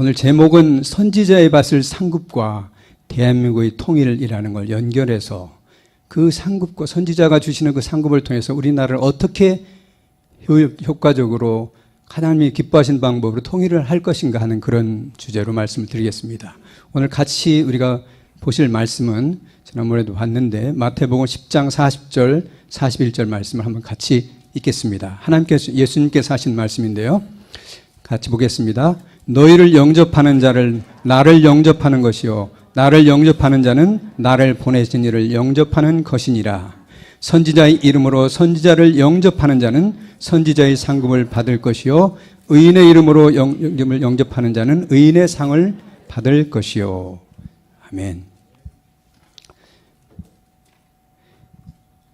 오늘 제목은 선지자의 밭을 상급과 대한민국의 통일이라는 걸 연결해서 그 상급과 선지자가 주시는 그 상급을 통해서 우리나라를 어떻게 효과적으로 하나님이 기뻐하신 방법으로 통일을 할 것인가 하는 그런 주제로 말씀을 드리겠습니다. 오늘 같이 우리가 보실 말씀은 지난번에도 봤는데 마태복음 10장 40절 41절 말씀을 한번 같이 읽겠습니다. 하나님께서 예수님께서 하신 말씀인데요. 같이 보겠습니다. 너희를 영접하는 자를 나를 영접하는 것이요 나를 영접하는 자는 나를 보내신 이를 영접하는 것이니라. 선지자의 이름으로 선지자를 영접하는 자는 선지자의 상급을 받을 것이요 의인의 이름으로 영접하는 자는 의인의 상을 받을 것이요. 아멘.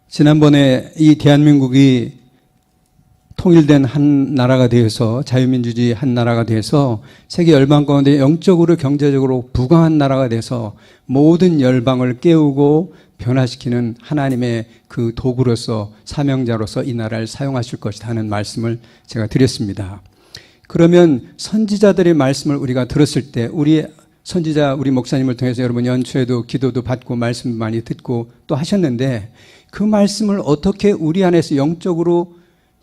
지난번에 이 대한민국이 통일된 한 나라가 되어서 자유민주주의 한 나라가 되어서 세계 열방 가운데 영적으로 경제적으로 부강한 나라가 돼서 모든 열방을 깨우고 변화시키는 하나님의 그 도구로서 사명자로서 이 나라를 사용하실 것이다 하는 말씀을 제가 드렸습니다. 그러면 선지자들의 말씀을 우리가 들었을 때 우리 선지자 우리 목사님을 통해서 여러분 연초에도 기도도 받고 말씀도 많이 듣고 또 하셨는데 그 말씀을 어떻게 우리 안에서 영적으로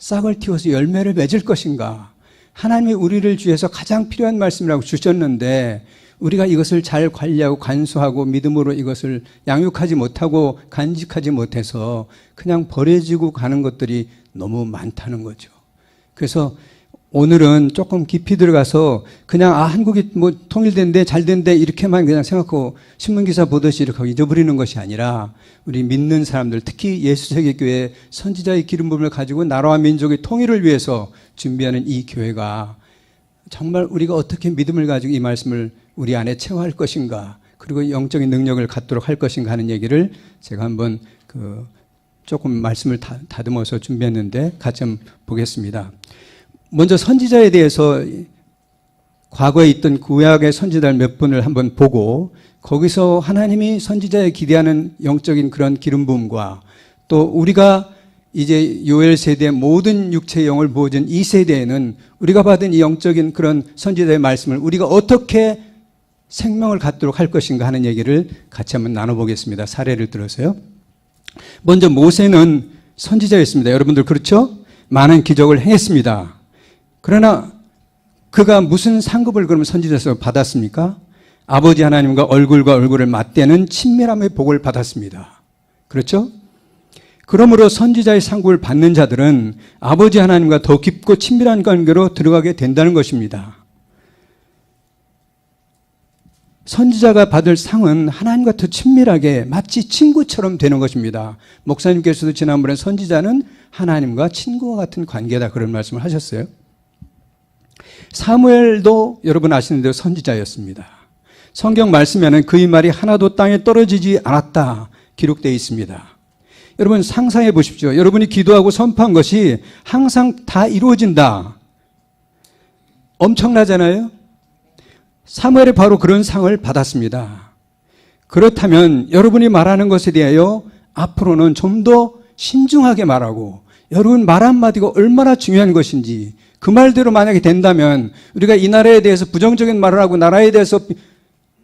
싹을 틔워서 열매를 맺을 것인가. 하나님이 우리를 위해서 가장 필요한 말씀이라고 주셨는데 우리가 이것을 잘 관리하고 간수하고 믿음으로 이것을 양육하지 못하고 간직하지 못해서 그냥 버려지고 가는 것들이 너무 많다는 거죠. 그래서 오늘은 조금 깊이 들어가서 그냥 한국이 뭐 통일된대 잘 된대 이렇게만 그냥 생각하고 신문기사 보듯이 이렇게 잊어버리는 것이 아니라 우리 믿는 사람들 특히 예수세계교회 선지자의 기름 부음을 가지고 나라와 민족의 통일을 위해서 준비하는 이 교회가 정말 우리가 어떻게 믿음을 가지고 이 말씀을 우리 안에 체화할 것인가 그리고 영적인 능력을 갖도록 할 것인가 하는 얘기를 제가 한번 조금 말씀을 다듬어서 준비했는데 같이 한번 보겠습니다. 먼저 선지자에 대해서 과거에 있던 구약의 선지자를 몇 분을 한번 보고 거기서 하나님이 선지자에 기대하는 영적인 그런 기름 부음과 또 우리가 이제 요엘 세대 모든 육체의 영을 부어준 이 세대에는 우리가 받은 이 영적인 그런 선지자의 말씀을 우리가 어떻게 생명을 갖도록 할 것인가 하는 얘기를 같이 한번 나눠보겠습니다. 사례를 들어서요. 먼저 모세는 선지자였습니다. 여러분들 그렇죠? 많은 기적을 행했습니다. 그러나 그가 무슨 상급을 그러면 선지자에서 받았습니까? 아버지 하나님과 얼굴과 얼굴을 맞대는 친밀함의 복을 받았습니다. 그렇죠? 그러므로 선지자의 상급을 받는 자들은 아버지 하나님과 더 깊고 친밀한 관계로 들어가게 된다는 것입니다. 선지자가 받을 상은 하나님과 더 친밀하게 마치 친구처럼 되는 것입니다. 목사님께서도 지난번에 선지자는 하나님과 친구와 같은 관계다 그런 말씀을 하셨어요. 사무엘도 여러분 아시는 대로 선지자였습니다. 성경 말씀에는 그의 말이 하나도 땅에 떨어지지 않았다 기록되어 있습니다. 여러분 상상해 보십시오. 여러분이 기도하고 선포한 것이 항상 다 이루어진다. 엄청나잖아요. 사무엘이 바로 그런 상을 받았습니다. 그렇다면 여러분이 말하는 것에 대하여 앞으로는 좀 더 신중하게 말하고 여러분 말 한마디가 얼마나 중요한 것인지 그 말대로 만약에 된다면 우리가 이 나라에 대해서 부정적인 말을 하고 나라에 대해서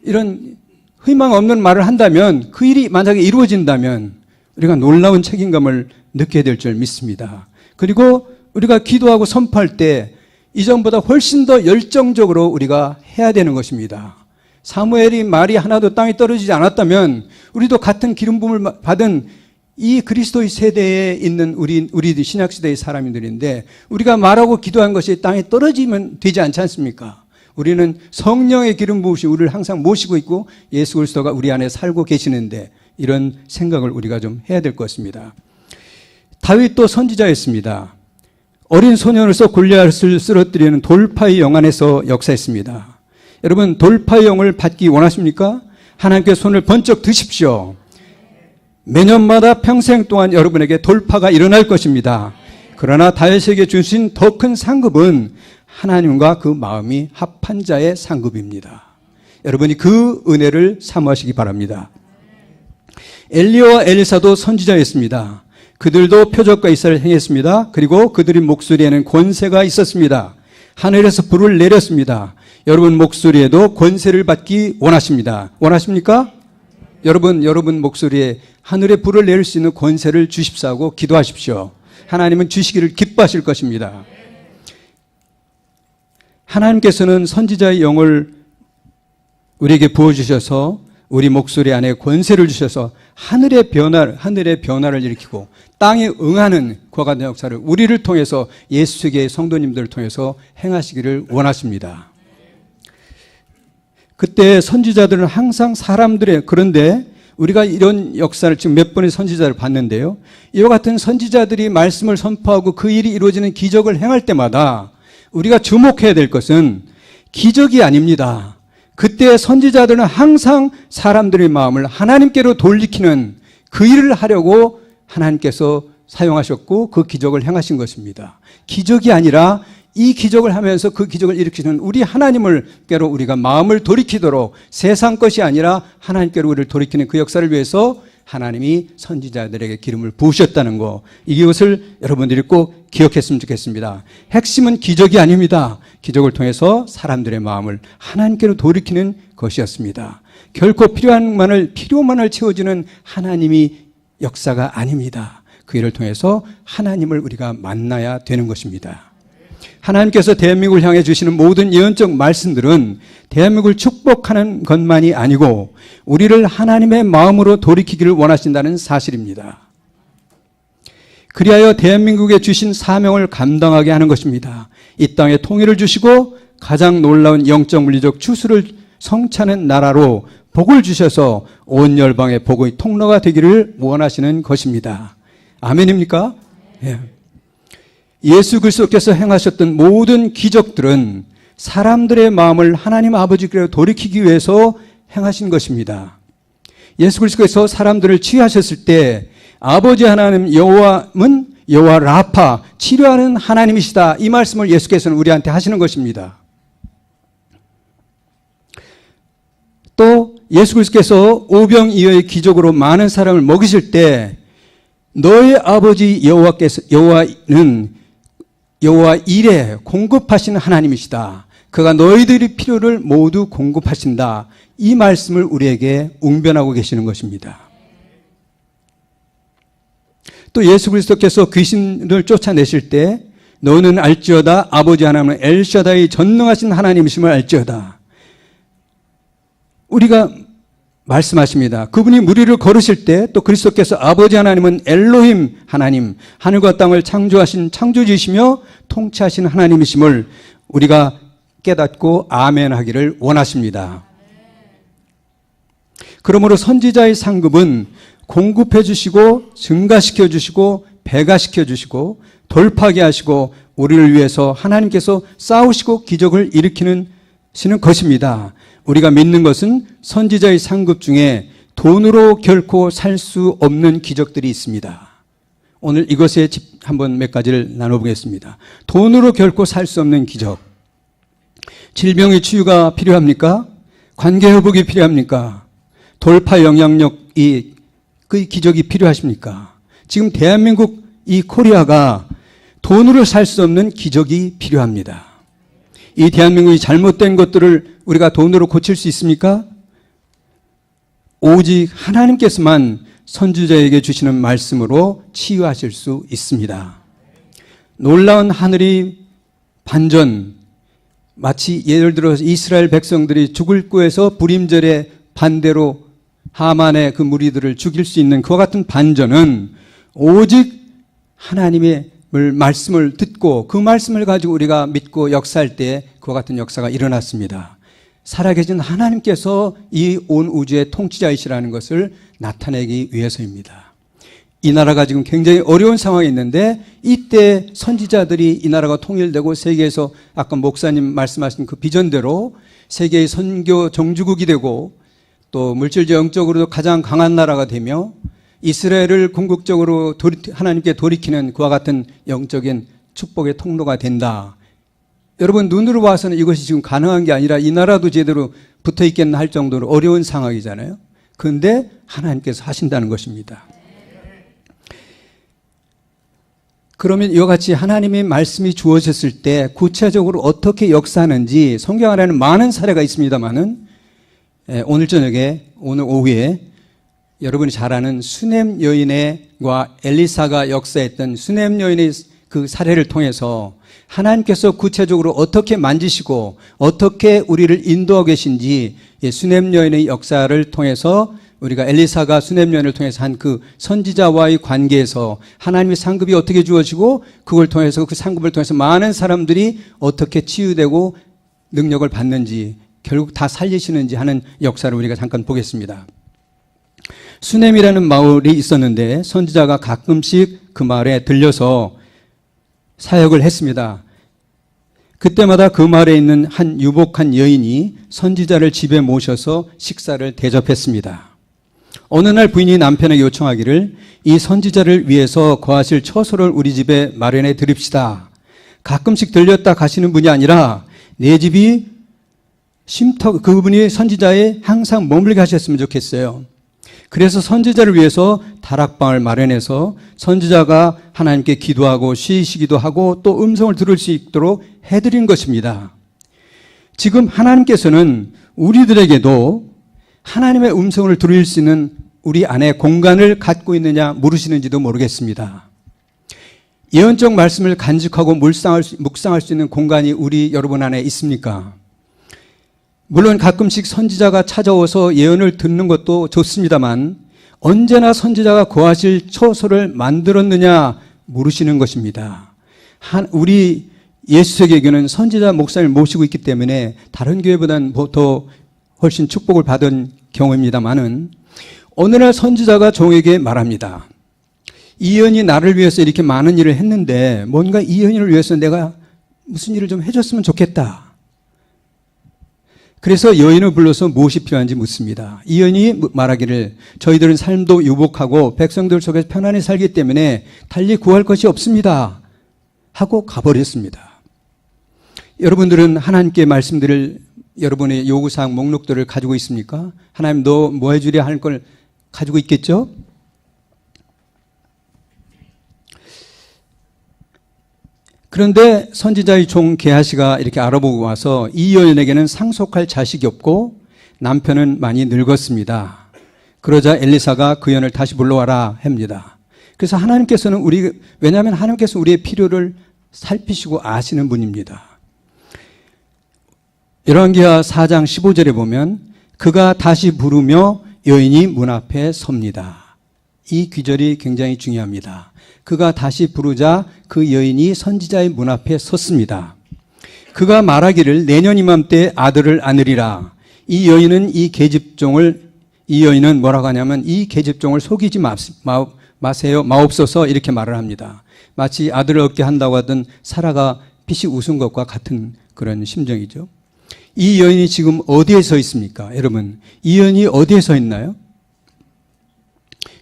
이런 희망 없는 말을 한다면 그 일이 만약에 이루어진다면 우리가 놀라운 책임감을 느끼게 될 줄 믿습니다. 그리고 우리가 기도하고 선포할 때 이전보다 훨씬 더 열정적으로 우리가 해야 되는 것입니다. 사무엘이 말이 하나도 땅에 떨어지지 않았다면 우리도 같은 기름 부음을 받은 이 그리스도의 세대에 있는 우리 신약시대의 사람들인데 우리가 말하고 기도한 것이 땅에 떨어지면 되지 않지 않습니까? 우리는 성령의 기름 부으심 우리를 항상 모시고 있고 예수 그리스도가 우리 안에 살고 계시는데 이런 생각을 우리가 좀 해야 될 것입니다. 다윗도 선지자였습니다. 어린 소년으로서 골리앗을 쓰러뜨리는 돌파의 영 안에서 역사했습니다. 여러분 돌파의 영을 받기 원하십니까? 하나님께 손을 번쩍 드십시오. 매년마다 평생 동안 여러분에게 돌파가 일어날 것입니다. 그러나 다윗에게 주신 더 큰 상급은 하나님과 그 마음이 합한 자의 상급입니다. 여러분이 그 은혜를 사모하시기 바랍니다. 엘리야와 엘리사도 선지자였습니다. 그들도 표적과 이사를 행했습니다. 그리고 그들의 목소리에는 권세가 있었습니다. 하늘에서 불을 내렸습니다. 여러분 목소리에도 권세를 받기 원하십니다. 원하십니까? 여러분 목소리에 하늘의 불을 내릴 수 있는 권세를 주십사고 기도하십시오. 하나님은 주시기를 기뻐하실 것입니다. 하나님께서는 선지자의 영을 우리에게 부어주셔서 우리 목소리 안에 권세를 주셔서 하늘의 변화를 일으키고 땅에 응하는 그와 같은 역사를 우리를 통해서 예수의 성도님들을 통해서 행하시기를 원하십니다. 그때 선지자들은 항상 그런데 우리가 이런 역사를 지금 몇 번의 선지자를 봤는데요. 이와 같은 선지자들이 말씀을 선포하고 그 일이 이루어지는 기적을 행할 때마다 우리가 주목해야 될 것은 기적이 아닙니다. 그때 선지자들은 항상 사람들의 마음을 하나님께로 돌리키는 그 일을 하려고 하나님께서 사용하셨고 그 기적을 행하신 것입니다. 기적이 아니라 이 기적을 하면서 그 기적을 일으키는 우리 하나님께로 우리가 마음을 돌이키도록 세상 것이 아니라 하나님께로 우리를 돌이키는 그 역사를 위해서 하나님이 선지자들에게 기름을 부으셨다는 거, 이것을 여러분들이 꼭 기억했으면 좋겠습니다. 핵심은 기적이 아닙니다. 기적을 통해서 사람들의 마음을 하나님께로 돌이키는 것이었습니다. 결코 필요만을 채워주는 하나님이 역사가 아닙니다. 그 일을 통해서 하나님을 우리가 만나야 되는 것입니다. 하나님께서 대한민국을 향해 주시는 모든 예언적 말씀들은 대한민국을 축복하는 것만이 아니고 우리를 하나님의 마음으로 돌이키기를 원하신다는 사실입니다. 그리하여 대한민국에 주신 사명을 감당하게 하는 것입니다. 이 땅에 통일을 주시고 가장 놀라운 영적 물리적 추수를 성취하는 나라로 복을 주셔서 온 열방의 복의 통로가 되기를 원하시는 것입니다. 아멘입니까? 예. 예수 그리스도께서 행하셨던 모든 기적들은 사람들의 마음을 하나님 아버지께로 돌이키기 위해서 행하신 것입니다. 예수 그리스도께서 사람들을 치유하셨을 때 아버지 하나님 여호와는 여호와 라파, 치료하는 하나님이시다, 이 말씀을 예수께서는 우리한테 하시는 것입니다. 또 예수 그리스도께서 오병이어의 기적으로 많은 사람을 먹이실 때 너의 아버지 여호와는 여호와 일에 공급하시는 하나님이시다. 그가 너희들의 필요를 모두 공급하신다. 이 말씀을 우리에게 웅변하고 계시는 것입니다. 또 예수 그리스도께서 귀신을 쫓아내실 때 너는 알지어다 아버지 하나님은 엘샤다이 전능하신 하나님이심을 알지어다. 우리가 말씀하십니다. 그분이 무리를 걸으실 때 또 그리스도께서 아버지 하나님은 엘로힘 하나님, 하늘과 땅을 창조하신 창조주이시며 통치하신 하나님이심을 우리가 깨닫고 아멘하기를 원하십니다. 그러므로 선지자의 상급은 공급해 주시고 증가시켜 주시고 배가시켜 주시고 돌파하게 하시고 우리를 위해서 하나님께서 싸우시고 기적을 일으키는 것입니다. 우리가 믿는 것은 선지자의 상급 중에 돈으로 결코 살 수 없는 기적들이 있습니다. 오늘 이것에 한번 몇 가지를 나눠보겠습니다. 돈으로 결코 살 수 없는 기적. 질병의 치유가 필요합니까? 관계 회복이 필요합니까? 돌파 영향력이 그 기적이 필요하십니까? 지금 대한민국 이 코리아가 돈으로 살 수 없는 기적이 필요합니다. 이 대한민국이 잘못된 것들을 우리가 돈으로 고칠 수 있습니까? 오직 하나님께서만 선지자에게 주시는 말씀으로 치유하실 수 있습니다. 놀라운 하늘이 반전, 마치 예를 들어서 이스라엘 백성들이 죽을 구에서 불임절에 반대로 하만의 그 무리들을 죽일 수 있는 그와 같은 반전은 오직 하나님의 말씀을 듣고 그 말씀을 가지고 우리가 믿고 역사할 때 그와 같은 역사가 일어났습니다. 살아계신 하나님께서 이 온 우주의 통치자이시라는 것을 나타내기 위해서입니다. 이 나라가 지금 굉장히 어려운 상황에 있는데 이때 선지자들이 이 나라가 통일되고 세계에서 아까 목사님 말씀하신 그 비전대로 세계의 선교 정주국이 되고 또 물질적 영적으로도 가장 강한 나라가 되며 이스라엘을 궁극적으로 하나님께 돌이키는 그와 같은 영적인 축복의 통로가 된다. 여러분 눈으로 봐서는 이것이 지금 가능한 게 아니라 이 나라도 제대로 붙어있겠나 할 정도로 어려운 상황이잖아요. 그런데 하나님께서 하신다는 것입니다. 그러면 이와 같이 하나님의 말씀이 주어졌을 때 구체적으로 어떻게 역사하는지 성경 안에는 많은 사례가 있습니다만은 오늘 저녁에, 오늘 오후에 여러분이 잘 아는 수넴 여인과 엘리사가 역사했던 수넴 여인의 그 사례를 통해서 하나님께서 구체적으로 어떻게 만지시고 어떻게 우리를 인도하고 계신지 수넴 여인의 역사를 통해서 우리가 엘리사가 수넴 여인을 통해서 한 그 선지자와의 관계에서 하나님의 상급이 어떻게 주어지고 그걸 통해서 그 상급을 통해서 많은 사람들이 어떻게 치유되고 능력을 받는지 결국 다 살리시는지 하는 역사를 우리가 잠깐 보겠습니다. 수넴이라는 마을이 있었는데 선지자가 가끔씩 그 마을에 들려서 사역을 했습니다. 그때마다 그 마을에 있는 한 유복한 여인이 선지자를 집에 모셔서 식사를 대접했습니다. 어느 날 부인이 남편에게 요청하기를 이 선지자를 위해서 거하실 처소를 우리 집에 마련해 드립시다. 가끔씩 들렸다 가시는 분이 아니라 내 집이 그분이 선지자에 항상 머물게 하셨으면 좋겠어요. 그래서 선지자를 위해서 다락방을 마련해서 선지자가 하나님께 기도하고 쉬시기도 하고 또 음성을 들을 수 있도록 해드린 것입니다. 지금 하나님께서는 우리들에게도 하나님의 음성을 들을 수 있는 우리 안에 공간을 갖고 있느냐 물으시는지도 모르겠습니다. 예언적 말씀을 간직하고 묵상할 수 있는 공간이 우리 여러분 안에 있습니까? 물론 가끔씩 선지자가 찾아와서 예언을 듣는 것도 좋습니다만 언제나 선지자가 거하실 처소를 만들었느냐 물으시는 것입니다. 우리 예수세계교는 선지자 목사님을 모시고 있기 때문에 다른 교회보다는 더 훨씬 축복을 받은 경우입니다만은 어느 날 선지자가 종에게 말합니다. 이 여인이 나를 위해서 이렇게 많은 일을 했는데 뭔가 이 여인을 위해서 내가 무슨 일을 좀 해줬으면 좋겠다. 그래서 여인을 불러서 무엇이 필요한지 묻습니다. 이 여인이 말하기를 저희들은 삶도 유복하고 백성들 속에서 편안히 살기 때문에 달리 구할 것이 없습니다. 하고 가버렸습니다. 여러분들은 하나님께 말씀드릴 여러분의 요구사항 목록들을 가지고 있습니까? 하나님 너 뭐 해주랴 할 걸 가지고 있겠죠? 그런데 선지자의 종 게하시가 이렇게 알아보고 와서 이 여인에게는 상속할 자식이 없고 남편은 많이 늙었습니다. 그러자 엘리사가 그 여인을 다시 불러와라 합니다. 그래서 하나님께서는 왜냐하면 하나님께서 우리의 필요를 살피시고 아시는 분입니다. 열왕기하 4장 15절에 보면 그가 다시 부르며 여인이 문 앞에 섭니다. 이 귀절이 굉장히 중요합니다. 그가 다시 부르자 그 여인이 선지자의 문 앞에 섰습니다. 그가 말하기를 내년 이맘때 아들을 안으리라. 이 여인은 이 여인은 뭐라고 하냐면 이 계집종을 속이지 마세요. 마옵소서 이렇게 말을 합니다. 마치 아들을 얻게 한다고 하던 사라가 빛이 웃은 것과 같은 그런 심정이죠. 이 여인이 지금 어디에 서 있습니까? 여러분, 이 여인이 어디에 서 있나요?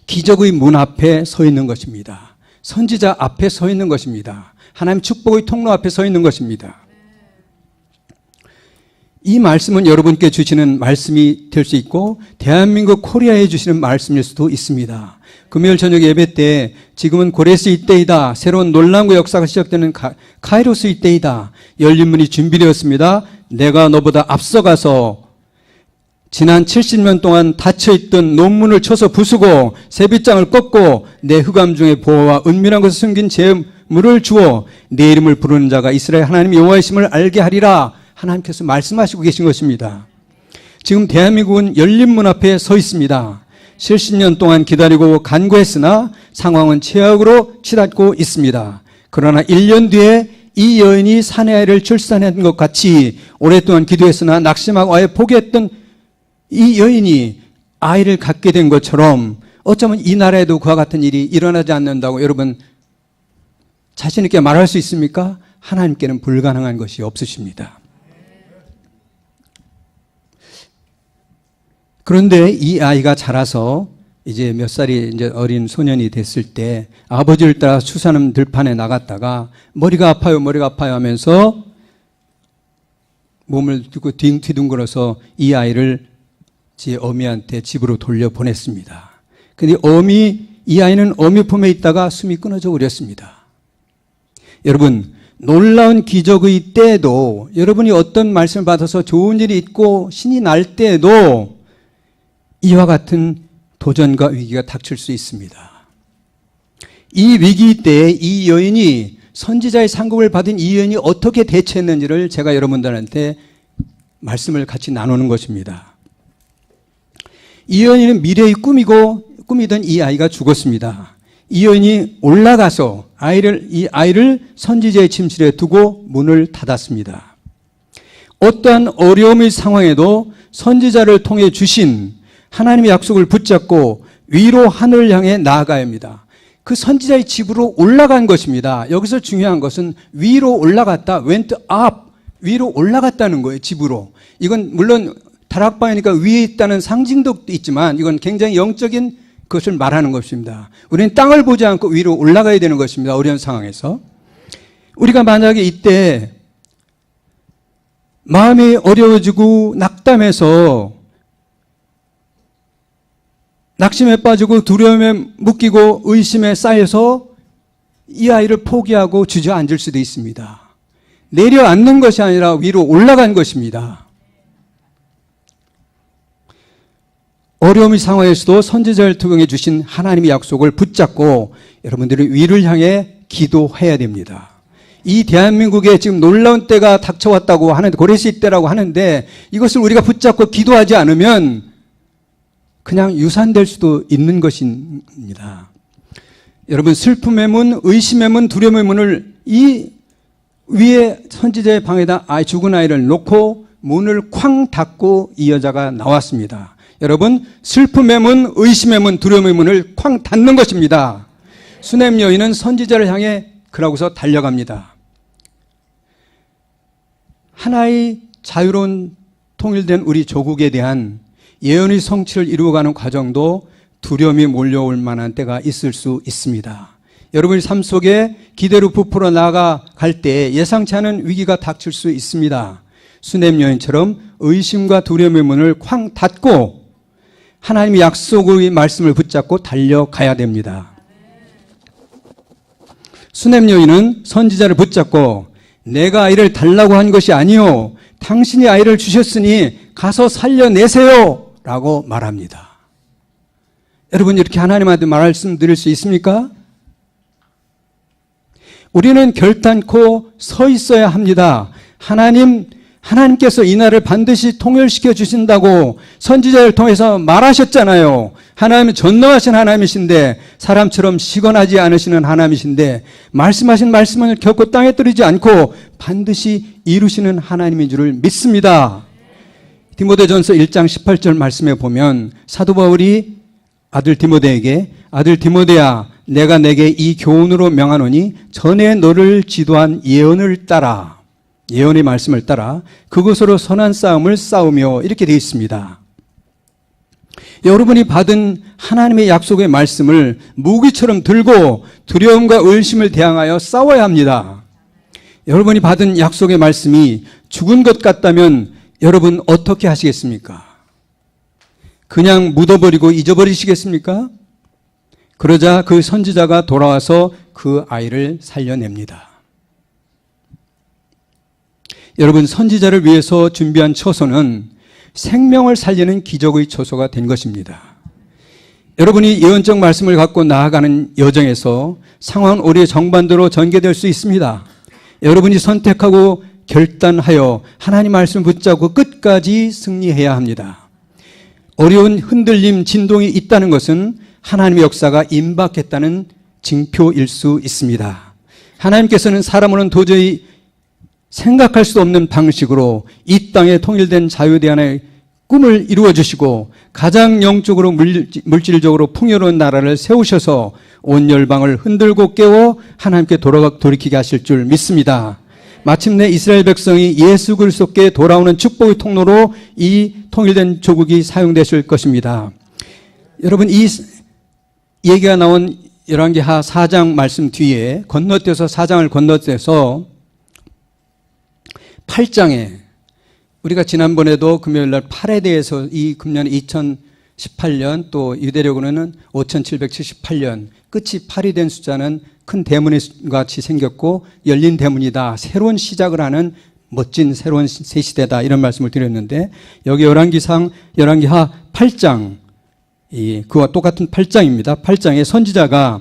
기적의 문 앞에 서 있는 것입니다. 선지자 앞에 서 있는 것입니다. 하나님 축복의 통로 앞에 서 있는 것입니다. 이 말씀은 여러분께 주시는 말씀이 될 수 있고 대한민국 코리아에 주시는 말씀일 수도 있습니다. 금요일 저녁 예배 때 지금은 고레스 이때이다. 새로운 놀라운 역사가 시작되는 카이로스 이때이다. 열린 문이 준비되었습니다. 내가 너보다 앞서가서 지난 70년 동안 닫혀있던 논문을 쳐서 부수고 세빗장을 꺾고 내 흑암 중에 보화와 은밀한 것을 숨긴 재물을 주어 내 이름을 부르는 자가 이스라엘 하나님 여호와이심을 알게 하리라. 하나님께서 말씀하시고 계신 것입니다. 지금 대한민국은 열린 문 앞에 서 있습니다. 70년 동안 기다리고 간구했으나 상황은 최악으로 치닫고 있습니다. 그러나 1년 뒤에 이 여인이 사내 아이를 출산한 것 같이 오랫동안 기도했으나 낙심하고 아예 포기했던 이 여인이 아이를 갖게 된 것처럼 어쩌면 이 나라에도 그와 같은 일이 일어나지 않는다고 여러분 자신 있게 말할 수 있습니까? 하나님께는 불가능한 것이 없으십니다. 그런데 이 아이가 자라서 이제 몇 살이 이제 어린 소년이 됐을 때 아버지를 따라 수산업 들판에 나갔다가 머리가 아파요 하면서 몸을 두고 뒤둥거려서 이 아이를 제 어미한테 집으로 돌려보냈습니다. 근데 이 아이는 어미 품에 있다가 숨이 끊어져 버렸습니다. 여러분, 놀라운 기적의 때에도, 여러분이 어떤 말씀을 받아서 좋은 일이 있고 신이 날 때에도 이와 같은 도전과 위기가 닥칠 수 있습니다. 이 위기 때에 이 여인이, 선지자의 상급을 받은 이 여인이 어떻게 대처했는지를 제가 여러분들한테 말씀을 같이 나누는 것입니다. 이 여인은 미래의 꿈이던 이 아이가 죽었습니다. 이 여인이 올라가서 이 아이를 선지자의 침실에 두고 문을 닫았습니다. 어떠한 어려움의 상황에도 선지자를 통해 주신 하나님의 약속을 붙잡고 위로 하늘을 향해 나아가야 합니다. 그 선지자의 집으로 올라간 것입니다. 여기서 중요한 것은 위로 올라갔다, went up, 위로 올라갔다는 거예요, 집으로. 이건 물론 다락방이니까 위에 있다는 상징도 있지만 이건 굉장히 영적인 것을 말하는 것입니다. 우리는 땅을 보지 않고 위로 올라가야 되는 것입니다. 어려운 상황에서. 우리가 만약에 이때 마음이 어려워지고 낙담해서 낙심에 빠지고 두려움에 묶이고 의심에 쌓여서 이 아이를 포기하고 주저앉을 수도 있습니다. 내려앉는 것이 아니라 위로 올라간 것입니다. 어려움의 상황에서도 선지자를 통해 주신 하나님의 약속을 붙잡고 여러분들이 위를 향해 기도해야 됩니다. 이 대한민국에 지금 놀라운 때가 닥쳐왔다고 하는데, 고레시 때라고 하는데, 이것을 우리가 붙잡고 기도하지 않으면 그냥 유산될 수도 있는 것입니다. 여러분, 슬픔의 문, 의심의 문, 두려움의 문을 이 위에 선지자의 방에다 죽은 아이를 놓고 문을 쾅 닫고 이 여자가 나왔습니다. 여러분, 슬픔의 문, 의심의 문, 두려움의 문을 쾅 닫는 것입니다. 수넴 여인은 선지자를 향해 그러고서 달려갑니다. 하나의 자유로운 통일된 우리 조국에 대한 예언의 성취를 이루어가는 과정도 두려움이 몰려올 만한 때가 있을 수 있습니다. 여러분의 삶 속에 기대로 부풀어 나아갈 때 예상치 않은 위기가 닥칠 수 있습니다. 수넴 여인처럼 의심과 두려움의 문을 쾅 닫고 하나님의 약속의 말씀을 붙잡고 달려가야 됩니다. 수넴 여인은 선지자를 붙잡고 내가 아이를 달라고 한 것이 아니요 당신이 아이를 주셨으니 가서 살려내세요 라고 말합니다. 여러분, 이렇게 하나님한테 말씀드릴 수 있습니까? 우리는 결단코 서 있어야 합니다. 하나님께서 이 나라를 반드시 통일시켜 주신다고 선지자를 통해서 말하셨잖아요. 하나님은 전능하신 하나님이신데, 사람처럼 시건하지 않으시는 하나님이신데, 말씀하신 말씀을 결코 땅에 떨어지지 않고 반드시 이루시는 하나님인 줄을 믿습니다. 디모데전서 1장 18절 말씀에 보면 사도 바울이 아들 디모데에게, 아들 디모데야, 내가 내게 이 교훈으로 명하노니 전에 너를 지도한 예언을 따라, 예언의 말씀을 따라 그것으로 선한 싸움을 싸우며, 이렇게 되어 있습니다. 여러분이 받은 하나님의 약속의 말씀을 무기처럼 들고 두려움과 의심을 대항하여 싸워야 합니다. 여러분이 받은 약속의 말씀이 죽은 것 같다면 여러분 어떻게 하시겠습니까? 그냥 묻어버리고 잊어버리시겠습니까? 그러자 그 선지자가 돌아와서 그 아이를 살려냅니다. 여러분, 선지자를 위해서 준비한 처소는 생명을 살리는 기적의 처소가 된 것입니다. 여러분이 예언적 말씀을 갖고 나아가는 여정에서 상황은 우리의 정반대로 전개될 수 있습니다. 여러분이 선택하고 결단하여 하나님 말씀 붙잡고 끝까지 승리해야 합니다. 어려운 흔들림, 진동이 있다는 것은 하나님의 역사가 임박했다는 징표일 수 있습니다. 하나님께서는 사람으로는 도저히 생각할 수 없는 방식으로 이 땅에 통일된 자유대안의 꿈을 이루어 주시고 가장 영적으로 물질적으로 풍요로운 나라를 세우셔서 온 열방을 흔들고 깨워 하나님께 돌이키게 하실 줄 믿습니다. 마침내 이스라엘 백성이 예수 그리스도께 돌아오는 축복의 통로로 이 통일된 조국이 사용되실 것입니다. 여러분, 이 얘기가 나온 열왕기하 4장 말씀 뒤에 건너뛰어서 4장을 건너뛰어서 8장에 우리가 지난번에도 금요일날 8에 대해서 이 금년 2018년 또 유대력으로는 5778년 끝이 8이 된 숫자는 큰 대문 같이 생겼고 열린 대문이다. 새로운 시작을 하는 멋진 새로운 새 시대다. 이런 말씀을 드렸는데 여기 열왕기하 8장 그와 똑같은 8장입니다. 8장에 선지자가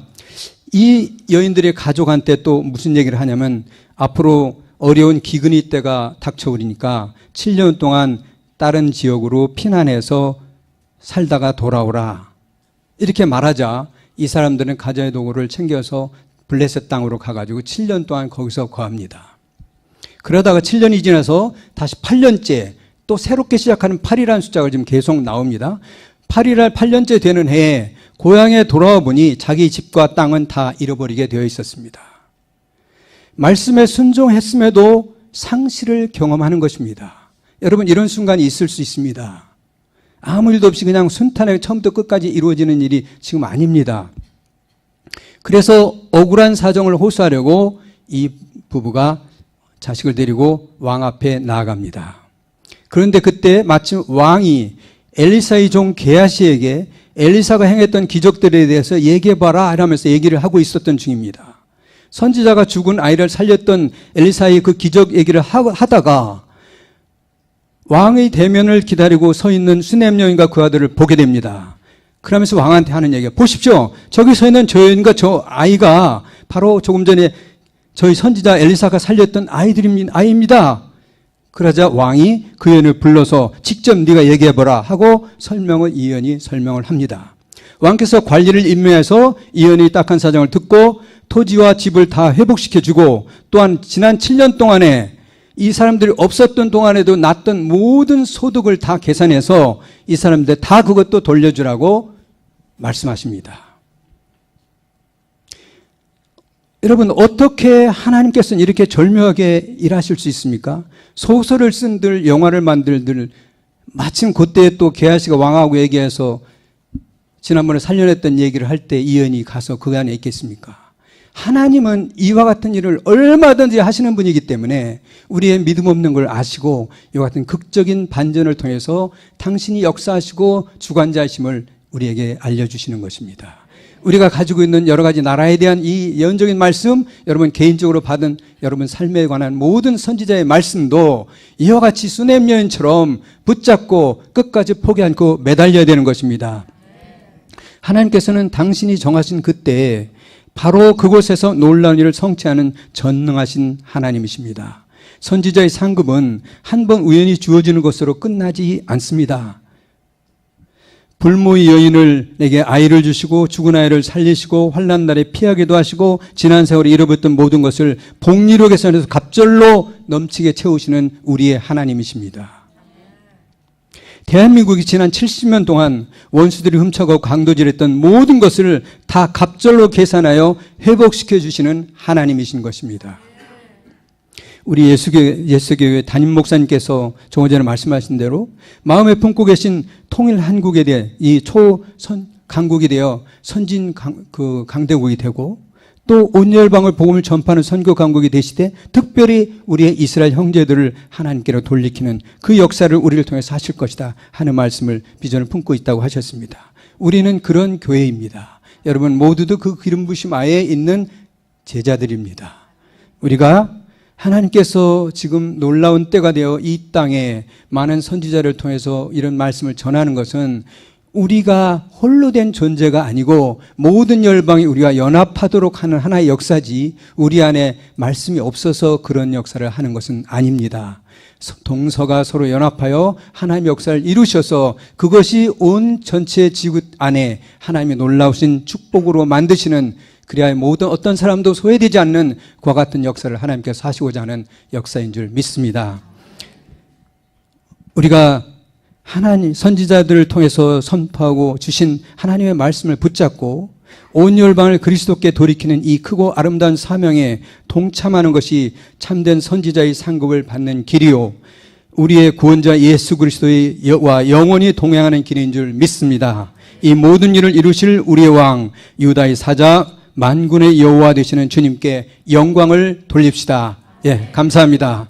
이 여인들의 가족한테 또 무슨 얘기를 하냐면 앞으로 어려운 기근이 때가 닥쳐오리니까 7년 동안 다른 지역으로 피난해서 살다가 돌아오라. 이렇게 말하자 이 사람들은 가자의 도구를 챙겨서 블레셋 땅으로 가가지고 7년 동안 거기서 거합니다. 그러다가 7년이 지나서 다시 8년째 또 새롭게 시작하는 8이라는 숫자가 지금 계속 나옵니다. 8년째 되는 해에 고향에 돌아와 보니 자기 집과 땅은 다 잃어버리게 되어 있었습니다. 말씀에 순종했음에도 상실을 경험하는 것입니다. 여러분 이런 순간이 있을 수 있습니다. 아무 일도 없이 그냥 순탄하게 처음부터 끝까지 이루어지는 일이 지금 아닙니다. 그래서 억울한 사정을 호소하려고 이 부부가 자식을 데리고 왕 앞에 나아갑니다. 그런데 그때 마침 왕이 엘리사의 종 게하시에게 엘리사가 행했던 기적들에 대해서 얘기해봐라 하면서 얘기를 하고 있었던 중입니다. 선지자가 죽은 아이를 살렸던 엘리사의 그 기적 얘기를 하다가 왕의 대면을 기다리고 서 있는 수넴 여인과 그 아들을 보게 됩니다. 그러면서 왕한테 하는 얘기가 보십시오. 저기 서 있는 저 여인과 저 아이가 바로 조금 전에 저희 선지자 엘리사가 살렸던 아이입니다. 그러자 왕이 그 여인을 불러서 직접 네가 얘기해보라 하고 이 여인이 설명을 합니다. 왕께서 관리를 임명해서 이 여인의 딱한 사정을 듣고 토지와 집을 다 회복시켜주고 또한 지난 7년 동안에 이 사람들이 없었던 동안에도 났던 모든 소득을 다 계산해서 이 사람들 다 그것도 돌려주라고 말씀하십니다. 여러분 어떻게 하나님께서는 이렇게 절묘하게 일하실 수 있습니까? 소설을 쓴들 영화를 만들들 마침 그때 또 게하시가 왕하고 얘기해서 지난번에 살려냈던 얘기를 할 때 이 여인이 가서 그 안에 있겠습니까? 하나님은 이와 같은 일을 얼마든지 하시는 분이기 때문에 우리의 믿음 없는 걸 아시고 이와 같은 극적인 반전을 통해서 당신이 역사하시고 주관자이심을 우리에게 알려주시는 것입니다. 우리가 가지고 있는 여러 가지 나라에 대한 이 예언적인 말씀, 여러분 개인적으로 받은 여러분 삶에 관한 모든 선지자의 말씀도 이와 같이 수넴 여인처럼 붙잡고 끝까지 포기 않고 매달려야 되는 것입니다. 하나님께서는 당신이 정하신 그때에 바로 그곳에서 놀라운 일을 성취하는 전능하신 하나님이십니다. 선지자의 상급은 한 번 우연히 주어지는 것으로 끝나지 않습니다. 불모의 여인을 내게 아이를 주시고 죽은 아이를 살리시고 환난 날에 피하기도 하시고 지난 세월에 잃어버렸던 모든 것을 복리로 계산해서 갑절로 넘치게 채우시는 우리의 하나님이십니다. 대한민국이 지난 70년 동안 원수들이 훔쳐가고 강도질했던 모든 것을 다 갑절로 계산하여 회복시켜 주시는 하나님이신 것입니다. 우리 예수교회 담임 목사님께서 조금 전에 말씀하신 대로 마음에 품고 계신 통일 한국에 대해 이 강국이 되어 선진 강대국이 되고 또 온 열방을 복음을 전파하는 선교 강국이 되시되 특별히 우리의 이스라엘 형제들을 하나님께로 돌리키는 그 역사를 우리를 통해서 하실 것이다 하는 말씀을 비전을 품고 있다고 하셨습니다. 우리는 그런 교회입니다. 여러분 모두도 그 기름 부심 아래에 있는 제자들입니다. 우리가 하나님께서 지금 놀라운 때가 되어 이 땅에 많은 선지자를 통해서 이런 말씀을 전하는 것은 우리가 홀로 된 존재가 아니고 모든 열방이 우리가 연합하도록 하는 하나의 역사지 우리 안에 말씀이 없어서 그런 역사를 하는 것은 아닙니다. 동서가 서로 연합하여 하나님의 역사를 이루셔서 그것이 온 전체 지구 안에 하나님의 놀라우신 축복으로 만드시는 그래야 모든 어떤 사람도 소외되지 않는 그와 같은 역사를 하나님께서 하시고자 하는 역사인 줄 믿습니다. 우리가 하나님 선지자들을 통해서 선포하고 주신 하나님의 말씀을 붙잡고 온 열방을 그리스도께 돌이키는 이 크고 아름다운 사명에 동참하는 것이 참된 선지자의 상급을 받는 길이요 우리의 구원자 예수 그리스도와 영원히 동행하는 길인 줄 믿습니다. 이 모든 일을 이루실 우리의 왕 유다의 사자 만군의 여호와 되시는 주님께 영광을 돌립시다. 예, 감사합니다.